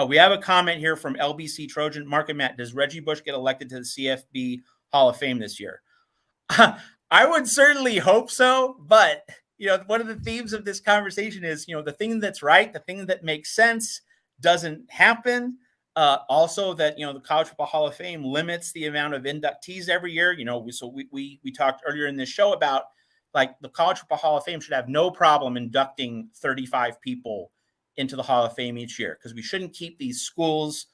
We have a comment here from LBC Trojan. Mark and Matt, does Reggie Bush get elected to the CFB Hall of Fame this year? I would certainly hope so, but one of the themes of this conversation is, the thing that's right, the thing that makes sense doesn't happen. Also that, the College Football Hall of Fame limits the amount of inductees every year. So we talked earlier in this show about, like, the College Football Hall of Fame should have no problem inducting 35 people into the Hall of Fame each year, because we shouldn't keep these schools,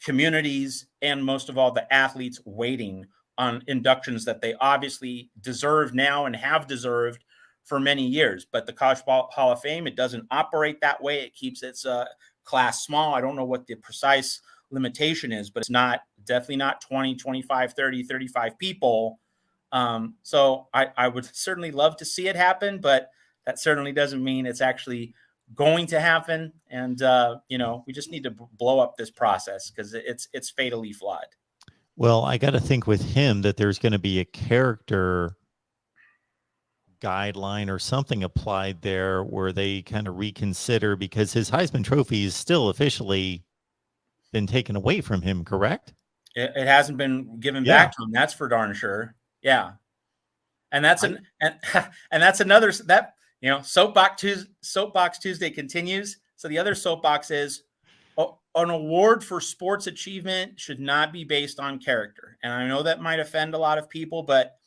communities, and most of all the athletes waiting on inductions that they obviously deserve now and have deserved for many years. But the College Football Hall of Fame, it doesn't operate that way. It keeps its class small. I don't know what the precise limitation is, but it's definitely not 20, 25, 30, 35 people. So I would certainly love to see it happen, but that certainly doesn't mean it's actually going to happen. And, we just need to blow up this process because it's fatally flawed. Well, I got to think with him that there's going to be a character guideline or something applied there where they kind of reconsider, because his Heisman Trophy is still officially been taken away from him, correct? It hasn't been given back to him. That's for darn sure. Yeah. And that's and that's another that, Soapbox Tuesday continues. So the other soapbox is an award for sports achievement should not be based on character. And I know that might offend a lot of people, but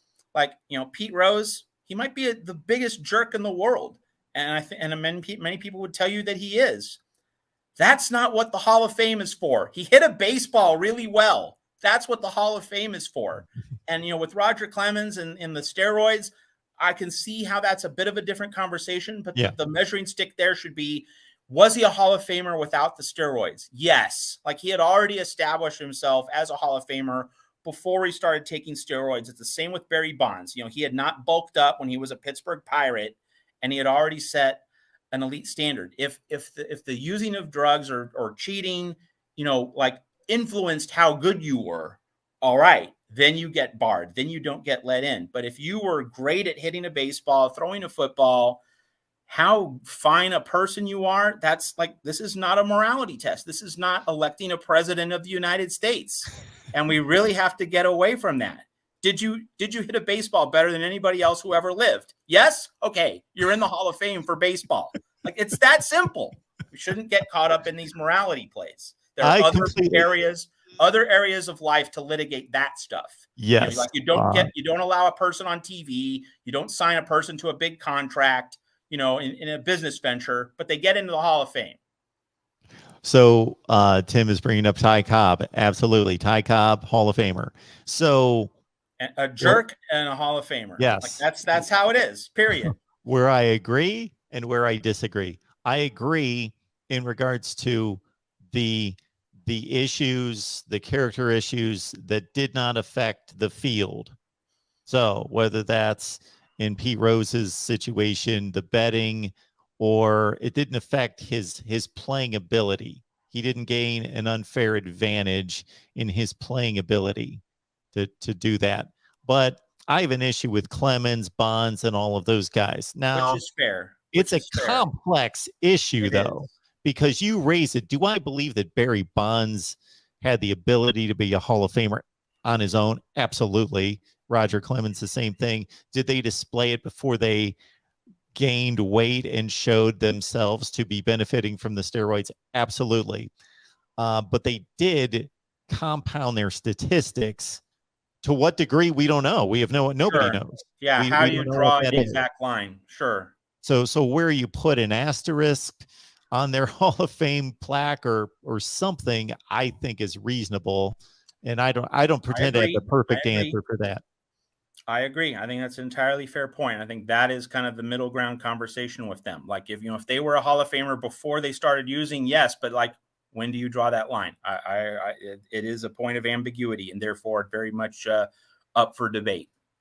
Pete Rose, he might be the biggest jerk in the world. And many people would tell you that he is. That's not what the Hall of Fame is for. He hit a baseball really well. That's what the Hall of Fame is for. And, with Roger Clemens and the steroids, I can see how that's a bit of a different conversation, but the measuring stick there should be, was he a Hall of Famer without the steroids? Yes. Like, he had already established himself as a Hall of Famer before he started taking steroids. It's the same with Barry Bonds. He had not bulked up when he was a Pittsburgh Pirate, and he had already set an elite standard. If the using of drugs or cheating, influenced how good you were, all right, then you get barred. Then you don't get let in. But if you were great at hitting a baseball, throwing a football, how fine a person you are, this is not a morality test. This is not electing a president of the United States. And we really have to get away from that. Did you hit a baseball better than anybody else who ever lived? Yes? Okay. You're in the Hall of Fame for baseball. Like, it's that simple. We shouldn't get caught up in these morality plays. There are other areas of life to litigate that stuff. Yes. You don't allow a person on TV. You don't sign a person to a big contract, in a business venture, but they get into the Hall of Fame. So Tim is bringing up Ty Cobb. Absolutely. Ty Cobb, Hall of Famer. So a jerk and a Hall of Famer. Yes. That's how it is, period. Where I agree and where I disagree. I agree in regards to the issues, the character issues that did not affect the field. So whether that's in Pete Rose's situation, the betting, or it didn't affect his playing ability. He didn't gain an unfair advantage in his playing ability to do that. But I have an issue with Clemens, Bonds, and all of those guys. Now, which is fair. It's a complex issue, though, because you raise it. Do I believe that Barry Bonds had the ability to be a Hall of Famer on his own? Absolutely. Roger Clemens, the same thing. Did they display it before they gained weight and showed themselves to be benefiting from the steroids? Absolutely. But they did compound their statistics. To what degree, we don't know. We have nobody knows. Yeah, how do you draw the exact line? Sure. So where you put an asterisk on their Hall of Fame plaque or something, I think is reasonable. And I don't pretend to have the perfect answer for that. I agree. I think that's an entirely fair point. I think that is kind of the middle ground conversation with them. Like, if they were a Hall of Famer before they started using, yes, but when do you draw that line? It is a point of ambiguity, and therefore very much up for debate.